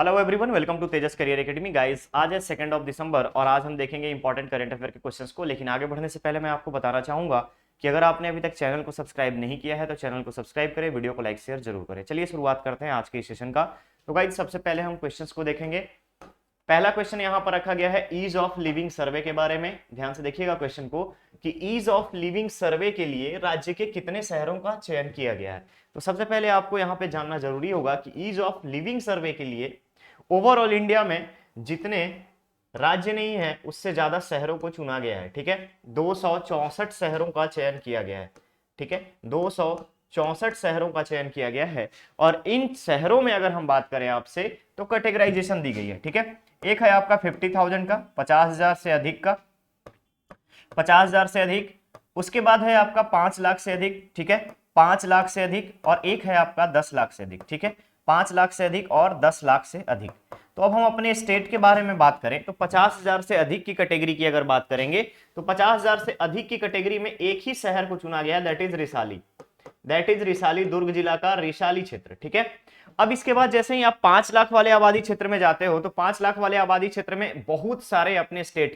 Hello everyone, welcome to Tejas career academy. Guys, आज है 2 दिसंबर और आज हम देखेंगे इंपॉर्टेंट करंट अफेयर के क्वेश्चंस को। लेकिन आगे बढ़ने से पहले मैं आपको बताना चाहूंगा कि अगर आपने अभी तक चैनल को सब्सक्राइब नहीं किया है तो चैनल को सब्सक्राइब करें, वीडियो को लाइक शेयर जरूर करें। चलिए शुरुआत करते हैं आज के सेशन का। तो गाइस, सबसे पहले हम क्वेश्चंस को देखेंगे। पहला क्वेश्चन यहाँ पर रखा गया है ईज ऑफ लिविंग सर्वे के बारे में। ध्यान से देखिएगा क्वेश्चन को कि ईज ऑफ लिविंग सर्वे के लिए राज्य के कितने शहरों का चयन किया गया है। तो सबसे पहले आपको यहाँ पे जानना जरूरी होगा कि ईज ऑफ लिविंग सर्वे के लिए ओवरऑल इंडिया में जितने राज्य नहीं है उससे ज्यादा शहरों को चुना गया है। ठीक है, 264 शहरों का चयन किया गया है। ठीक है, 264 शहरों का चयन किया गया है। और इन शहरों में अगर हम बात करें आपसे तो कैटेगराइजेशन दी गई है। ठीक है, एक है आपका 50,000 का, 50,000 से अधिक का, 50,000 से अधिक। उसके बाद है आपका 5 लाख से अधिक। ठीक है, 5 लाख से अधिक। और एक है आपका 10 लाख से अधिक। ठीक है, 5 लाख से अधिक और 10 लाख से अधिक। तो अब हम अपने स्टेट के बारे में बात करें तो 50,000 से अधिक की कैटेगरी की अगर बात करेंगे तो 50,000 से अधिक की कैटेगरी में एक ही शहर को चुना गया है, that is Risali. That is Risali, Durg जिला का रिसाली क्षेत्र। ठीक है, अब इसके बाद जैसे ही आप 5 लाख वाले आबादी क्षेत्र में जाते हो तो 5 लाख वाले आबादी क्षेत्र में बहुत सारे अपने स्टेट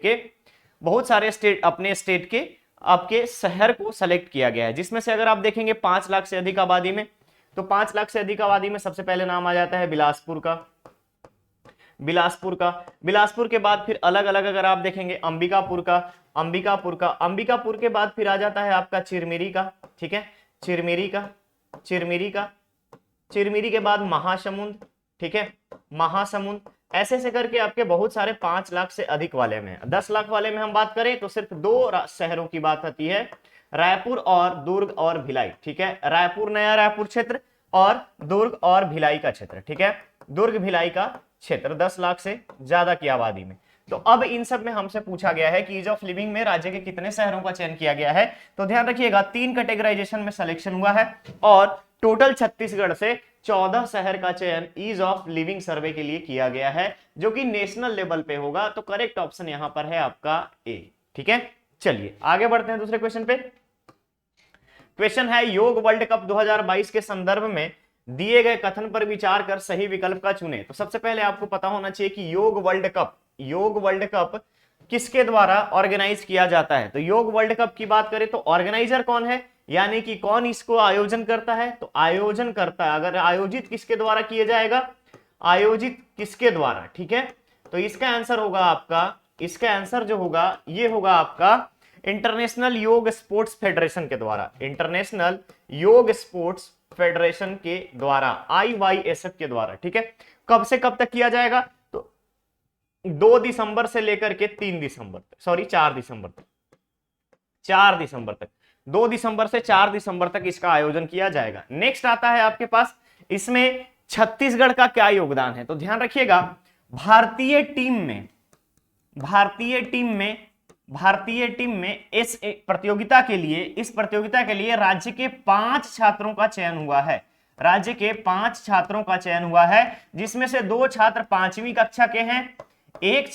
के आपके शहर को सेलेक्ट किया गया है, जिसमें से अगर आप देखेंगे 5 लाख से अधिक आबादी में तो 5 लाख से अधिक आबादी में सबसे पहले नाम आ जाता है बिलासपुर का। बिलासपुर के बाद फिर अलग अलग अगर आप देखेंगे अंबिकापुर का। अंबिकापुर के बाद फिर आ जाता है आपका चिरमिरी का। ठीक है, चिरमिरी के बाद महासमुंद। ठीक है, महासमुंद। ऐसे से करके आपके बहुत सारे 5 लाख से अधिक वाले में। 10 लाख वाले में हम बात करें तो सिर्फ 2 शहरों की बात आती है, रायपुर और दुर्ग और भिलाई। ठीक है, रायपुर, नया रायपुर क्षेत्र और दुर्ग और भिलाई का क्षेत्र। ठीक है, दुर्ग भिलाई का क्षेत्र 10 लाख से ज्यादा की आबादी में। तो अब इन सब में हमसे पूछा गया है कि ईज ऑफ लिविंग में राज्य के कितने शहरों का चयन किया गया है। तो ध्यान रखिएगा 3 कैटेगराइजेशन में सिलेक्शन हुआ है और टोटल छत्तीसगढ़ से 14 शहर का चयन ईज ऑफ लिविंग सर्वे के लिए किया गया है, जो कि नेशनल लेवल पे होगा। तो करेक्ट ऑप्शन यहां पर है आपका ए। ठीक है, चलिए आगे बढ़ते हैं दूसरे क्वेश्चन पे। क्वेश्चन है योग वर्ल्ड कप 2022 के संदर्भ में दिए गए कथन पर विचार कर सही विकल्प का चुने। तो सबसे पहले आपको पता होना चाहिए कि योग वर्ल्ड कप किसके द्वारा ऑर्गेनाइज किया जाता है। तो योग वर्ल्ड कप की बात करें तो ऑर्गेनाइजर कौन है, यानी कि कौन इसको आयोजन करता है। तो आयोजन करता है, अगर आयोजित किसके द्वारा किया जाएगा, आयोजित किसके द्वारा। ठीक है, तो इसका आंसर होगा आपका, इसका आंसर जो होगा ये होगा आपका इंटरनेशनल योग स्पोर्ट्स फेडरेशन के द्वारा। इंटरनेशनल योग स्पोर्ट्स फेडरेशन के द्वारा, IYSF के द्वारा। ठीक है, कब से कब तक किया जाएगा तो 2 दिसंबर से लेकर के 3 दिसंबर तक, सॉरी 4 दिसंबर तक, 4 दिसंबर तक, 2 दिसंबर से 4 दिसंबर तक इसका आयोजन किया जाएगा। नेक्स्ट आता है आपके पास, इसमें छत्तीसगढ़ का क्या योगदान है। तो ध्यान रखिएगा भारतीय टीम में इस प्रतियोगिता के लिए राज्य के 5 छात्रों का चयन हुआ है। राज्य के 5 छात्रों का चयन हुआ है, जिसमें से 2 छात्र 5वीं कक्षा के हैं, एक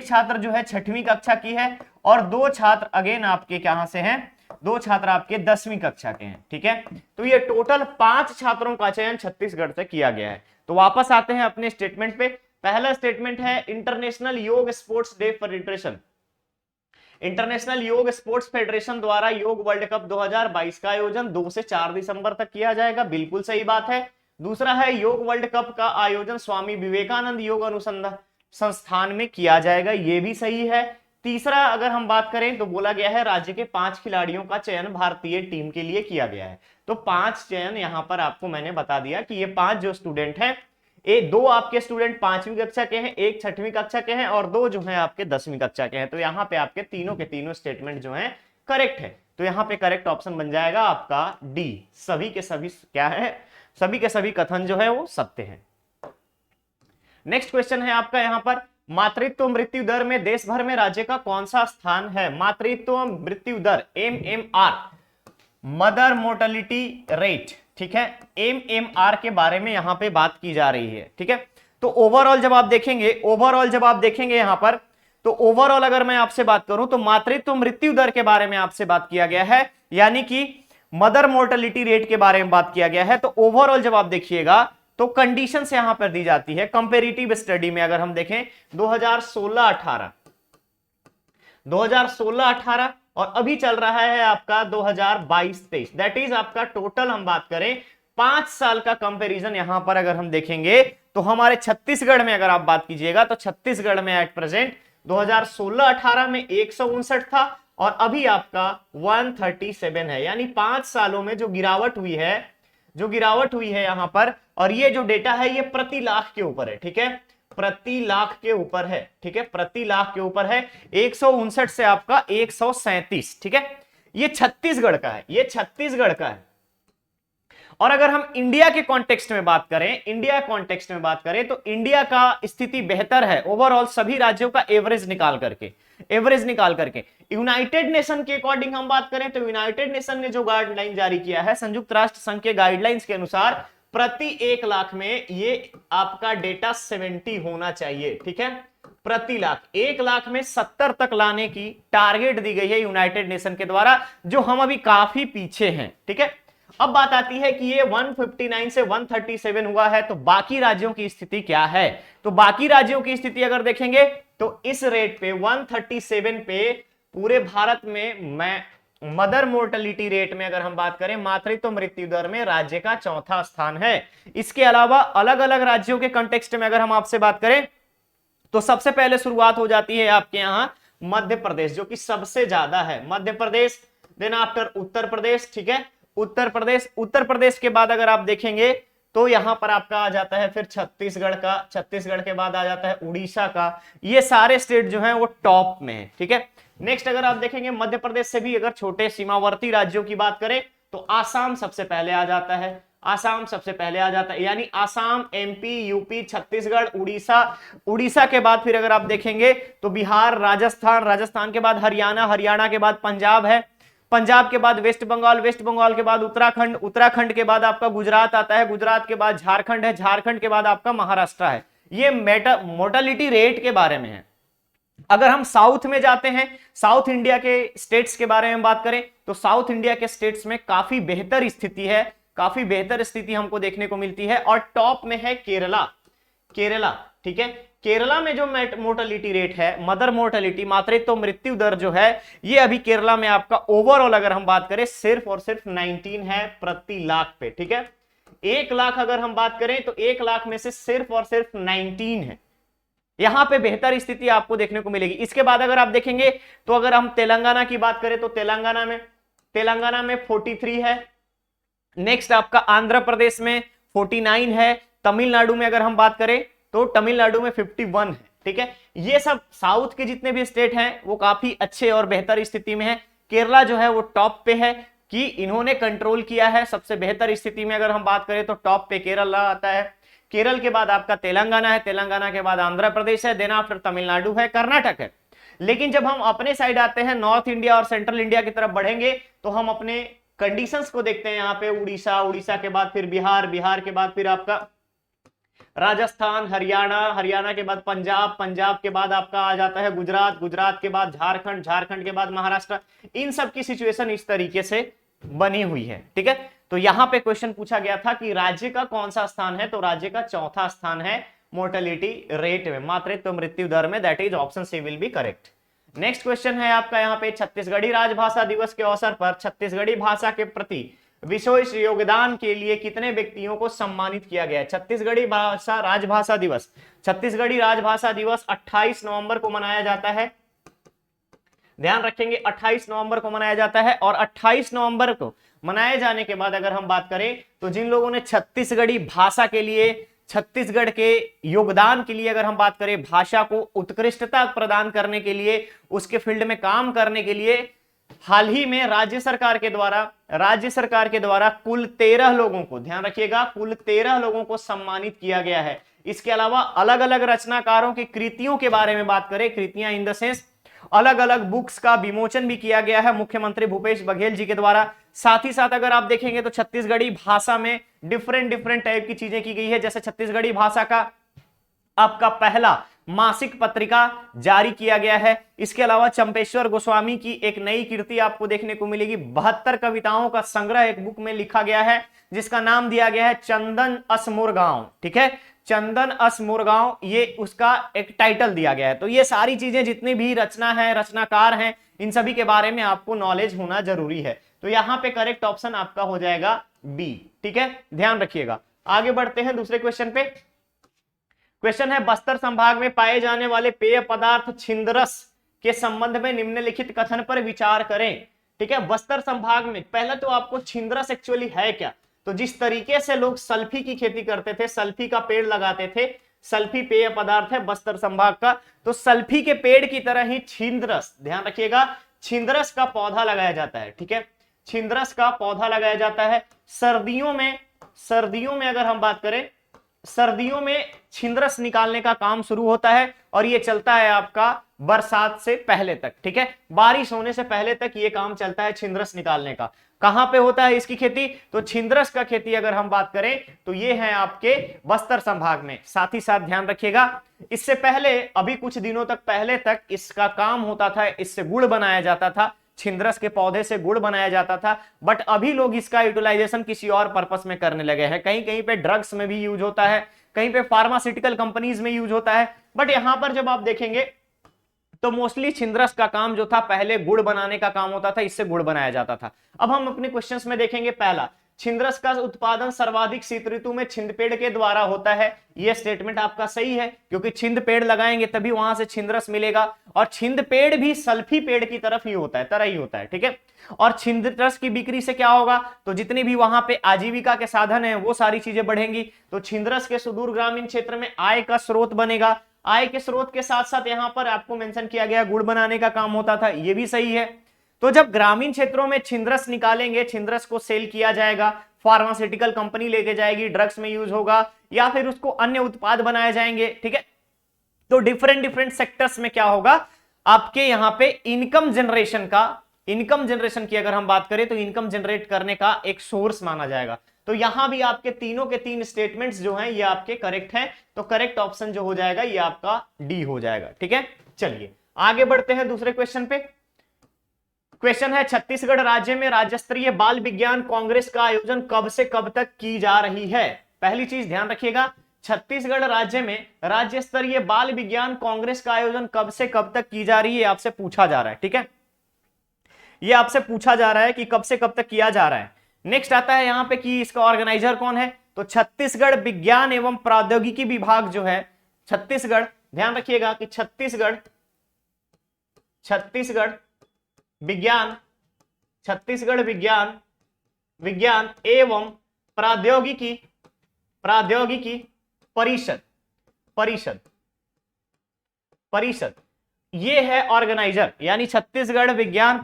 छात्र जो है 6वीं कक्षा की है और 2 छात्र अगेन आपके कहां से हैं, 2 छात्र आपके 10वीं कक्षा के हैं। ठीक है, तो ये टोटल 5 छात्रों का चयन छत्तीसगढ़ से किया गया है। तो वापस आते हैं अपने स्टेटमेंट पे। पहला स्टेटमेंट है इंटरनेशनल योग स्पोर्ट्स डे फेडरेशन, इंटरनेशनल योग स्पोर्ट्स फेडरेशन द्वारा योग वर्ल्ड कप 2022 का आयोजन 2 से 4 दिसंबर तक किया जाएगा, बिल्कुल सही बात है। दूसरा है योग वर्ल्ड कप का आयोजन स्वामी विवेकानंद योग अनुसंधान संस्थान में किया जाएगा, यह भी सही है। तीसरा अगर हम बात करें तो बोला गया है राज्य के 5 खिलाड़ियों का चयन भारतीय टीम के लिए किया गया है। तो 5 चयन यहां पर आपको मैंने बता दिया कि ये 5 जो स्टूडेंट हैं, 2 आपके स्टूडेंट 5वीं कक्षा के हैं, 1 6वीं कक्षा के हैं और 2 जो हैं आपके 10वीं कक्षा के हैं। तो यहाँ पे आपके तीनों के तीनों स्टेटमेंट जो हैं करेक्ट है। तो यहाँ पे करेक्ट ऑप्शन बन जाएगा आपका डी, सभी के सभी क्या है, सभी के सभी कथन जो है वो सत्य है। नेक्स्ट क्वेश्चन है आपका यहाँ पर, मातृत्व मृत्यु दर में देश भर में राज्य का कौन सा स्थान है। मातृत्व मृत्यु दर MMR, मदर मोर्टेलिटी रेट। ठीक है, MMR के बारे में यहां पे बात की जा रही है। ठीक है, तो ओवरऑल जब आप देखेंगे यहां पर, तो ओवरऑल अगर मैं आपसे बात करूं तो मातृत्व मृत्यु दर के बारे में आपसे बात किया गया है, यानी कि मदर मोर्टेलिटी रेट के बारे में बात किया गया है। तो ओवरऑल जब आप देखिएगा तो कंडीशंस यहां पर दी जाती है कंपैरेटिव स्टडी में। अगर हम देखें 2016-18 2016-18 और अभी चल रहा है आपका 2022-23, दैट इज आपका टोटल हम बात करें 5 साल का कंपैरिजन यहां पर अगर हम देखेंगे तो हमारे छत्तीसगढ़ में अगर आप बात कीजिएगा तो छत्तीसगढ़ में एट प्रेजेंट 2016-18 में 159 था और अभी आपका 137 है। यानी 5 सालों में जो गिरावट हुई है यहां पर, और ये जो डेटा है ये प्रति लाख के ऊपर है, ठीक है, प्रति लाख के ऊपर है, ठीक है, प्रति लाख के ऊपर है, 159 से आपका 137, ठीक है, ये छत्तीसगढ़ का है, ये छत्तीसगढ़ का है। और अगर हम इंडिया के कॉन्टेक्स्ट में बात करें, तो इंडिया का स्थिति बेहतर है ओवरऑल सभी राज्यों का एवरेज निकाल करके। यूनाइटेड नेशन के अकॉर्डिंग हम बात करें तो यूनाइटेड नेशन ने जो गाइडलाइन जारी किया है, संयुक्त राष्ट्र संघ के गाइडलाइंस के अनुसार प्रति 1 लाख में ये आपका डेटा 70 होना चाहिए, ठीक है, प्रति लाख। 1 लाख में 70 तक लाने की टारगेट दी गई है यूनाइटेड नेशन के द्वारा, जो हम अभी काफी पीछे हैं, ठीक है। अब बात आती है कि ये 159 से 137 हुआ है, तो बाकी राज्यों की स्थिति क्या है? तो बाकी राज्यों की स्थिति अगर देखेंगे तो इस रेट पे 137 पे पूरे भारत में मदर मोर्टेलिटी रेट में अगर हम बात करें, मातृत्व मृत्यु दर में राज्य का चौथा स्थान है। इसके अलावा अलग अलग राज्यों के कंटेक्स्ट में अगर हम आपसे बात करें तो सबसे पहले शुरुआत हो जाती है आपके यहां मध्य प्रदेश, जो कि सबसे ज्यादा है, मध्य प्रदेश, देन आफ्टर उत्तर प्रदेश, ठीक है, उत्तर प्रदेश के बाद अगर आप देखेंगे तो यहां पर आपका आ जाता है फिर छत्तीसगढ़ के बाद आ जाता है उड़ीसा का। ये सारे स्टेट जो हैं वो टॉप में है, ठीक है। नेक्स्ट अगर आप देखेंगे मध्य प्रदेश से भी अगर छोटे सीमावर्ती राज्यों की बात करें तो आसाम सबसे पहले आ जाता है, यानी आसाम, एमपी, यूपी, छत्तीसगढ़, उड़ीसा के बाद फिर अगर आप देखेंगे तो बिहार, राजस्थान के बाद हरियाणा के बाद पंजाब के बाद वेस्ट बंगाल के बाद उत्तराखंड के बाद आपका गुजरात आता है, गुजरात के बाद झारखंड है, झारखंड के बाद आपका महाराष्ट्र है। ये मोर्टेलिटी रेट के बारे में है। अगर हम साउथ में जाते हैं, साउथ इंडिया के स्टेट्स के बारे में बात करें तो साउथ इंडिया के स्टेट्स में काफी बेहतर स्थिति हमको देखने को मिलती है और टॉप में है केरला, ठीक है। केरला में जो मोर्टेलिटी रेट है, मदर मोर्टेलिटी, मातृत्व मृत्यु दर जो है, ये अभी केरला में आपका ओवरऑल अगर हम बात करें सिर्फ और सिर्फ 19 है प्रति लाख पे, ठीक है। 1 लाख अगर हम बात करें तो 1 लाख में से सिर्फ और सिर्फ 19 है। यहां पे बेहतर स्थिति आपको देखने को मिलेगी। इसके बाद अगर आप देखेंगे तो अगर हम तेलंगाना की बात करें तो तेलंगाना में 43 है। नेक्स्ट आपका आंध्र प्रदेश में 49 है। तमिलनाडु में अगर हम बात करें तो तमिलनाडु में 51 है, ठीक है। ये सब साउथ के जितने भी स्टेट हैं वो काफी अच्छे और बेहतर स्थिति में है। केरला जो है वो टॉप पे है कि इन्होंने कंट्रोल किया है सबसे बेहतर स्थिति में। अगर हम बात करें तो टॉप पे केरला आता है, केरल के बाद आपका तेलंगाना है, तेलंगाना के बाद आंध्र प्रदेश है, देन आफ्टर तमिलनाडु है, कर्नाटक है। लेकिन जब हम अपने साइड आते हैं, नॉर्थ इंडिया और सेंट्रल इंडिया की तरफ बढ़ेंगे तो हम अपने कंडीशंस को देखते हैं। यहाँ पे उड़ीसा के बाद फिर बिहार के बाद फिर आपका राजस्थान, हरियाणा के बाद पंजाब के बाद आपका आ जाता है गुजरात के बाद झारखंड के बाद महाराष्ट्र। इन सब की सिचुएशन इस तरीके से बनी हुई है, ठीक है। तो यहां पे क्वेश्चन पूछा गया था कि राज्य का कौन सा स्थान है, तो राज्य का चौथा स्थान है मोर्टेलिटी रेट में, मातृत्व मृत्यु दर में, that is option C will be correct. Next question है आपका यहाँ पे, छत्तीसगढ़ी राजभाषा दिवस के अवसर पर छत्तीसगढ़ी भाषा के प्रति विशेष योगदान के लिए कितने व्यक्तियों को सम्मानित किया गया है? छत्तीसगढ़ी राजभाषा दिवस 28 नवंबर को मनाया जाता है। ध्यान रखेंगे 28 नवंबर को मनाया जाता है। और 28 नवंबर को मनाए जाने के बाद अगर हम बात करें तो जिन लोगों ने छत्तीसगढ़ी भाषा के लिए, छत्तीसगढ़ के योगदान के लिए अगर हम बात करें, भाषा को उत्कृष्टता प्रदान करने के लिए, उसके फील्ड में काम करने के लिए हाल ही में राज्य सरकार के द्वारा कुल 13 लोगों को, ध्यान रखिएगा, कुल 13 लोगों को सम्मानित किया गया है। इसके अलावा अलग अलग रचनाकारों की कृतियों के बारे में बात करें, कृतियां इन द सेंस अलग अलग बुक्स का विमोचन भी किया गया है मुख्यमंत्री भूपेश बघेल जी के द्वारा। साथ ही साथ अगर आप देखेंगे तो छत्तीसगढ़ी भाषा में डिफरेंट टाइप की चीजें की गई है। जैसे छत्तीसगढ़ी भाषा का आपका पहला मासिक पत्रिका जारी किया गया है। इसके अलावा चंपेश्वर गोस्वामी की एक नई कृति आपको देखने को मिलेगी। 72 कविताओं का संग्रह एक बुक में लिखा गया है जिसका नाम दिया गया है चंदन असमुरगांव। ठीक है, चंदन असमुरगांव, ये उसका एक टाइटल दिया गया है। तो ये सारी चीजें जितनी भी रचना है, रचनाकार हैं, इन सभी के बारे में आपको नॉलेज होना जरूरी है। तो यहां पे करेक्ट ऑप्शन आपका हो जाएगा बी। ठीक है, ध्यान रखिएगा। आगे बढ़ते हैं दूसरे क्वेश्चन पे। क्वेश्चन है बस्तर संभाग में पाए जाने वाले पेय पदार्थ छिंदरस के संबंध में निम्नलिखित कथन पर विचार करें। ठीक है, बस्तर संभाग में पहले तो आपको छिंदरस एक्चुअली है क्या, तो जिस तरीके से लोग सल्फी की खेती करते थे, सल्फी का पेड़ लगाते थे, सल्फी पेय पदार्थ है बस्तर संभाग का, तो सल्फी के पेड़ की तरह ही छिंदरस, ध्यान रखिएगा, छिंदरस का पौधा लगाया जाता है। ठीक है, छिंदरस का पौधा लगाया जाता है। सर्दियों में अगर हम बात करें, सर्दियों में छिंदरस निकालने का काम शुरू होता है और ये चलता है आपका बरसात से पहले तक। ठीक है, बारिश होने से पहले तक ये काम चलता है छिंदरस निकालने का। कहां पे होता है इसकी खेती, तो छिंदरस का खेती अगर हम बात करें तो ये है आपके बस्तर संभाग में। साथ ही साथ ध्यान रखिएगा, इससे पहले अभी कुछ दिनों तक पहले तक इसका काम होता था, इससे गुड़ बनाया जाता था, छिंदरस के पौधे से गुड़ बनाया जाता था। बट अभी लोग इसका यूटिलाइजेशन किसी और पर्पस में करने लगे हैं। कहीं कहीं पे ड्रग्स में भी यूज होता है, कहीं पे फार्मास्यूटिकल कंपनीज में यूज होता है। बट यहां पर जब आप देखेंगे तो मोस्टली छिंदरस का काम जो था पहले गुड़ बनाने का काम होता था, इससे गुड़ बनाया जाता था। अब हम अपने क्वेश्चंस में देखेंगे, पहला, छिंदरस का उत्पादन सर्वाधिक शीत ऋतु में छिंद पेड़ के द्वारा होता है। यह स्टेटमेंट आपका सही है, क्योंकि छिंद पेड़ लगाएंगे तभी वहां से छिंदरस मिलेगा, और छिंद पेड़ भी सल्फी पेड़ की तरफ ही होता है, तरह ही होता है। ठीक है, और छिंदरस की बिक्री से क्या होगा, तो जितनी भी वहां पे आजीविका के साधन है वो सारी चीजें बढ़ेंगी। तो छिंदरस के सुदूर ग्रामीण क्षेत्र में आय का स्रोत बनेगा। आय के स्रोत के साथ साथ यहां पर आपको मेंशन किया गया गुड़ बनाने का काम होता था, ये भी सही है। तो जब ग्रामीण क्षेत्रों में छिंदरस निकालेंगे, छिंदरस को सेल किया जाएगा, फार्मास्यूटिकल कंपनी लेके जाएगी, ड्रग्स में यूज होगा, या फिर उसको अन्य उत्पाद बनाए जाएंगे। ठीक है, तो डिफरेंट सेक्टर्स में क्या होगा, आपके यहां पे इनकम जनरेशन की अगर हम बात करें तो इनकम जनरेट करने का एक सोर्स माना जाएगा। तो यहां भी आपके तीनों के तीन स्टेटमेंट्स जो हैं ये आपके करेक्ट हैं। तो करेक्ट ऑप्शन जो हो जाएगा ये आपका डी हो जाएगा। ठीक है, चलिए आगे बढ़ते हैं दूसरे क्वेश्चन पे। क्वेश्चन है छत्तीसगढ़ राज्य में राज्य स्तरीय बाल विज्ञान कांग्रेस का आयोजन कब से कब तक की जा रही है। पहली चीज ध्यान रखिएगा, छत्तीसगढ़ राज्य में राज्य स्तरीय बाल विज्ञान कांग्रेस का आयोजन कब से कब तक की जा रही है, आपसे पूछा जा रहा है। ठीक है, ये आपसे पूछा जा रहा है कि कब से कब तक किया जा रहा है। नेक्स्ट आता है यहां पे कि इसका ऑर्गेनाइजर कौन है, तो छत्तीसगढ़ विज्ञान एवं प्रौद्योगिकी विभाग जो है, छत्तीसगढ़, ध्यान रखिएगा कि छत्तीसगढ़ विज्ञान एवं प्रौद्योगिकी परिषद ये है ऑर्गेनाइजर, यानी छत्तीसगढ़ विज्ञान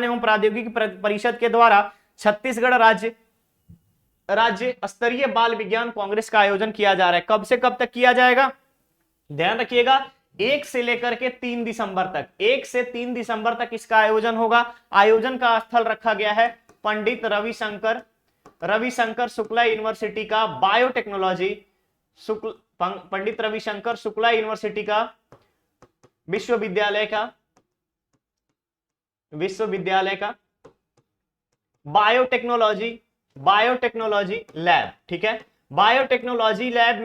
एवं प्रौद्योगिकी परिषद के द्वारा छत्तीसगढ़ राज्य स्तरीय बाल विज्ञान कांग्रेस का आयोजन किया जा रहा है। कब से कब तक किया जाएगा, ध्यान रखिएगा, 1 से लेकर के 3 दिसंबर तक, 1 से 3 दिसंबर तक इसका आयोजन होगा। आयोजन का स्थल रखा गया है पंडित रविशंकर शुक्ला यूनिवर्सिटी का बायोटेक्नोलॉजी, पंडित रविशंकर शुक्ला यूनिवर्सिटी का विश्वविद्यालय का बायोटेक्नोलॉजी लैब। ठीक है, बायोटेक्नोलॉजी लैब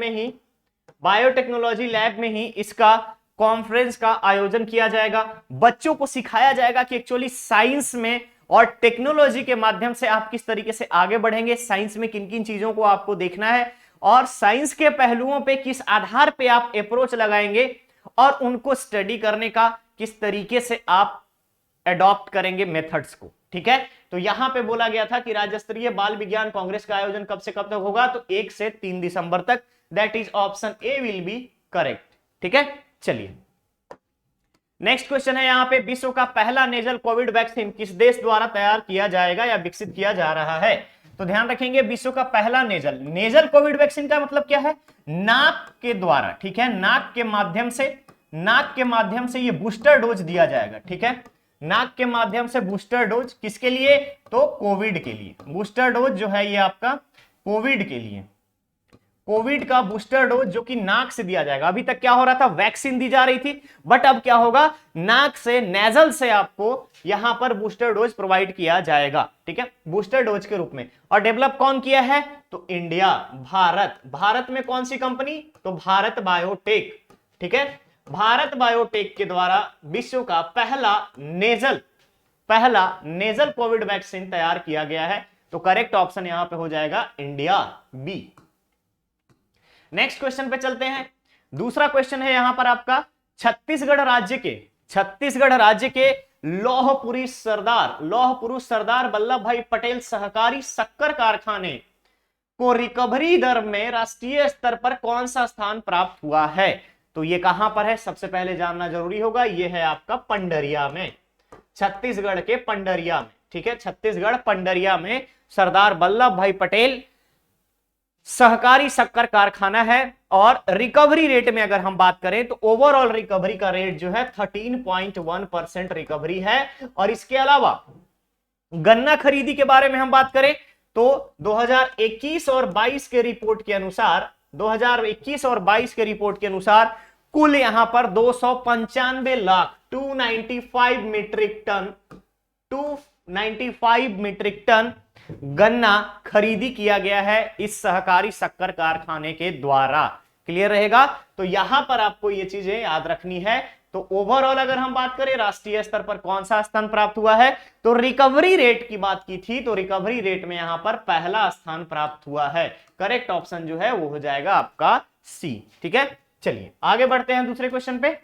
में ही इसका कॉन्फ्रेंस का आयोजन किया जाएगा। बच्चों को सिखाया जाएगा कि एक्चुअली साइंस में और टेक्नोलॉजी के माध्यम से आप किस तरीके से आगे बढ़ेंगे, साइंस में किन किन चीजों को आपको देखना है, और साइंस के पहलुओं पे किस आधार पे आप अप्रोच लगाएंगे, और उनको स्टडी करने का किस तरीके से आप एडॉप्ट करेंगे मेथड्स को। ठीक है, तो यहां पे बोला गया था कि राज्य स्तरीय बाल विज्ञान कांग्रेस का आयोजन कब से कब तक होगा, तो 1 से 3 दिसंबर तक। That is option A will be correct. ठीक है, चलिए नेक्स्ट क्वेश्चन है यहां पे, विश्व का पहला नेजल कोविड वैक्सीन किस देश द्वारा तैयार किया जाएगा या विकसित किया जा रहा है। तो ध्यान रखेंगे, विश्व का पहला नेजल कोविड वैक्सीन का मतलब क्या है, नाक के द्वारा। ठीक है, नाक के माध्यम से ये बूस्टर डोज दिया जाएगा। ठीक है, नाक के माध्यम से बूस्टर डोज किसके लिए, तो कोविड के लिए। बूस्टर डोज जो है ये आपका कोविड के लिए। कोविड का बूस्टर डोज जो कि नाक से दिया जाएगा। अभी तक क्या हो रहा था, वैक्सीन दी जा रही थी, बट अब क्या होगा, नाक से, नेजल से आपको यहां पर बूस्टर डोज प्रोवाइड किया जाएगा, ठीक है, बूस्टर डोज के रूप में। और डेवलप कौन किया है, तो इंडिया, भारत। भारत में कौन सी कंपनी, तो भारत बायोटेक, ठीक है, भारत बायोटेक के द्वारा विश्व का पहला नेजल कोविड वैक्सीन तैयार किया गया है। तो करेक्ट ऑप्शन यहां पे हो जाएगा इंडिया, बी। नेक्स्ट क्वेश्चन पे चलते हैं। दूसरा क्वेश्चन है यहां पर आपका, छत्तीसगढ़ राज्य के लौह पुरुष सरदार वल्लभ भाई पटेल सहकारी शक्कर कारखाने को रिकवरी दर में राष्ट्रीय स्तर पर कौन सा स्थान प्राप्त हुआ है। तो ये कहां पर है, सबसे पहले जानना जरूरी होगा। ये है आपका पंडरिया में, छत्तीसगढ़ के पंडरिया में, ठीक है, छत्तीसगढ़ पंडरिया में सरदार वल्लभ भाई पटेल सहकारी शक्कर कारखाना है। और रिकवरी रेट में अगर हम बात करें तो ओवरऑल रिकवरी का रेट जो है 13.1% रिकवरी है। और इसके अलावा गन्ना खरीदी के बारे में हम बात करें तो 2021 और 22 के रिपोर्ट के अनुसार, 2021 और 22 के रिपोर्ट के अनुसार कुल यहां पर 295 लाख 295 मीट्रिक टन गन्ना खरीदी किया गया है इस सहकारी शक्कर कारखाने के द्वारा। क्लियर रहेगा। तो यहां पर आपको ये चीजें याद रखनी है। तो ओवरऑल अगर हम बात करें राष्ट्रीय स्तर पर कौन सा स्थान प्राप्त हुआ है, तो रिकवरी रेट की बात की थी, तो रिकवरी रेट में यहां पर पहला स्थान प्राप्त हुआ है। करेक्ट ऑप्शन जो है वो हो जाएगा आपका सी, ठीक है। चलिए आगे बढ़ते हैं दूसरे क्वेश्चन पे।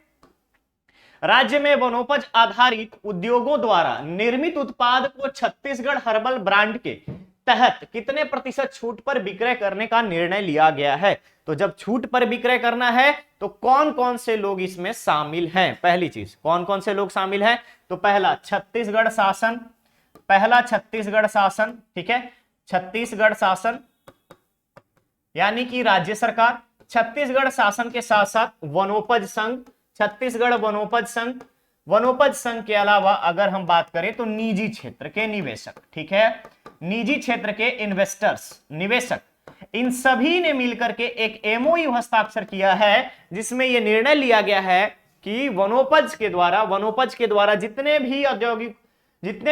राज्य में वनोपज आधारित उद्योगों द्वारा निर्मित उत्पाद को छत्तीसगढ़ हर्बल ब्रांड के तहत कितने प्रतिशत छूट पर विक्रय करने का निर्णय लिया गया है। तो जब छूट पर विक्रय करना है तो कौन कौन से लोग इसमें शामिल हैं। पहली चीज, कौन कौन से लोग शामिल हैं, तो पहला छत्तीसगढ़ शासन, ठीक है, छत्तीसगढ़ शासन यानी कि राज्य सरकार, छत्तीसगढ़ शासन के साथ साथ वनोपज संघ, छत्तीसगढ़ वनोपज संघ के अलावा अगर हम बात करें तो निजी क्षेत्र के निवेशक, ठीक है, निजी क्षेत्र के निवेशक, इन सभी ने मिलकर के एक एमओयू हस्ताक्षर किया है जिसमें यह निर्णय लिया गया है कि वनोपज के द्वारा जितने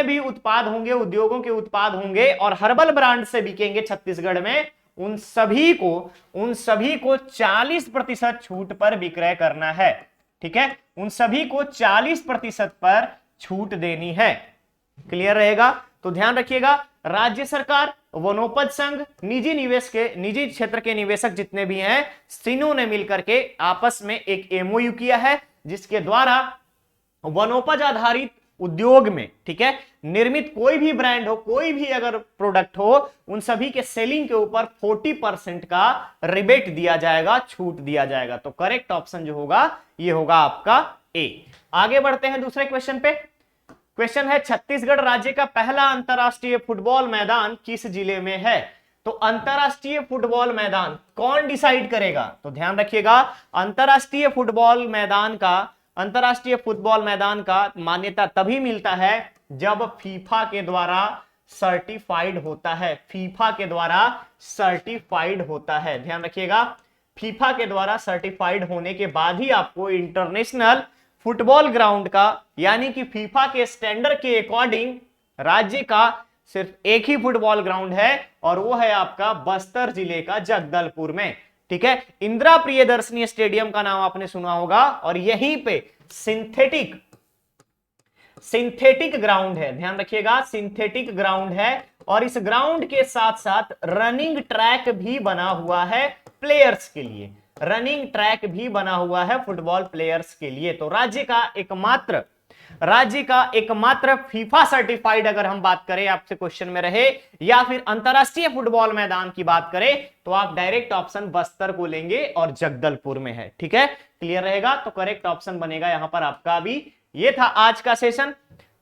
भी उत्पाद होंगे, उद्योगों के उत्पाद होंगे और हर्बल ब्रांड से बिकेंगे छत्तीसगढ़ में, उन सभी को 40% छूट पर विक्रय करना है, ठीक है, उन सभी को 40% पर छूट देनी है। क्लियर रहेगा। तो ध्यान रखिएगा, राज्य सरकार, वनोपज संघ, निजी क्षेत्र के निवेशक जितने भी हैं, तीनों ने मिलकर के आपस में एक एमओयू किया है जिसके द्वारा वनोपज आधारित उद्योग में, ठीक है, निर्मित कोई भी ब्रांड हो, कोई भी अगर प्रोडक्ट हो, उन सभी के सेलिंग के ऊपर 40% का रिबेट दिया जाएगा, छूट दिया जाएगा। तो करेक्ट ऑप्शन जो होगा ये होगा आपका ए। आगे बढ़ते हैं दूसरे क्वेश्चन पे। क्वेश्चन है छत्तीसगढ़ राज्य का पहला अंतरराष्ट्रीय फुटबॉल मैदान किस जिले में है। तो अंतरराष्ट्रीय फुटबॉल मैदान कौन डिसाइड करेगा, तो ध्यान रखिएगा, अंतरराष्ट्रीय फुटबॉल मैदान का मान्यता तभी मिलता है जब फीफा के द्वारा सर्टिफाइड होता है। ध्यान रखिएगा, फीफा के द्वारा सर्टिफाइड होने के बाद ही आपको इंटरनेशनल फुटबॉल ग्राउंड का, यानी कि फीफा के स्टैंडर्ड के अकॉर्डिंग राज्य का सिर्फ एक ही फुटबॉल ग्राउंड है और वो है आपका बस्तर जिले का जगदलपुर में, ठीक है। इंदिरा प्रियदर्शनी स्टेडियम का नाम आपने सुना होगा और यहीं पे सिंथेटिक ग्राउंड है। ध्यान रखिएगा, सिंथेटिक ग्राउंड है और इस ग्राउंड के साथ साथ रनिंग ट्रैक भी बना हुआ है प्लेयर्स के लिए, रनिंग ट्रैक भी बना हुआ है फुटबॉल प्लेयर्स के लिए। तो राज्य का एकमात्र फीफा सर्टिफाइड अगर हम बात करें, आपसे क्वेश्चन में रहे, या फिर अंतरराष्ट्रीय फुटबॉल मैदान की बात करें तो आप डायरेक्ट ऑप्शन बस्तर को लेंगे और जगदलपुर में है, ठीक है। क्लियर रहेगा। तो करेक्ट ऑप्शन बनेगा यहां पर आपका भी। ये था आज का सेशन,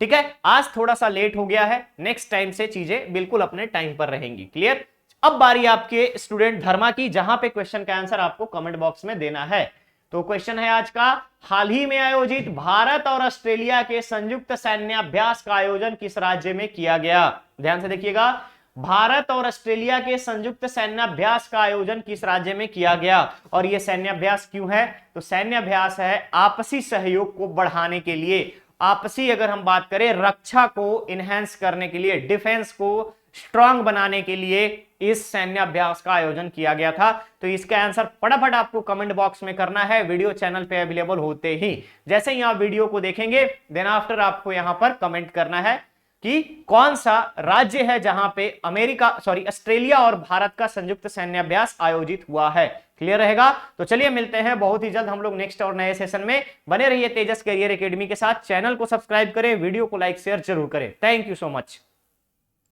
ठीक है। आज थोड़ा सा लेट हो गया है, नेक्स्ट टाइम से चीजें बिल्कुल अपने टाइम पर रहेंगी। क्लियर। अब बारी आपके स्टूडेंट धर्मा की, जहां पे क्वेश्चन का आंसर आपको कमेंट बॉक्स में देना है। तो क्वेश्चन है आज का, हाल ही में आयोजित भारत और ऑस्ट्रेलिया के संयुक्त सैन्याभ्यास का आयोजन किस राज्य में किया गया। ध्यान से देखिएगा, भारत और ऑस्ट्रेलिया के संयुक्त सैन्याभ्यास का आयोजन किस राज्य में किया गया? और यह सैन्याभ्यास क्यों है? तो सैन्याभ्यास है आपसी सहयोग को बढ़ाने के लिए, आपसी अगर हम बात करें रक्षा को इनहेंस करने के लिए, डिफेंस को स्ट्रांग बनाने के लिए इस सैन्याभ्यास का आयोजन किया गया था। तो इसका आंसर फटाफट आपको कमेंट बॉक्स में करना है, वीडियो चैनल पे अवेलेबल होते ही। जैसे ही आप वीडियो को देखेंगे देन आफ्टर आपको यहां पर कमेंट करना है कि कौन सा राज्य है जहां पे ऑस्ट्रेलिया और भारत का संयुक्त सैन्याभ्यास आयोजित हुआ है। क्लियर रहेगा? तो चलिए मिलते हैं बहुत ही जल्द हम लोग नेक्स्ट और नए सेशन में। बने रहिए तेजस करियर एकेडमी के साथ, चैनल को सब्सक्राइब करें, वीडियो को लाइक शेयर जरूर करें। Thank you so much.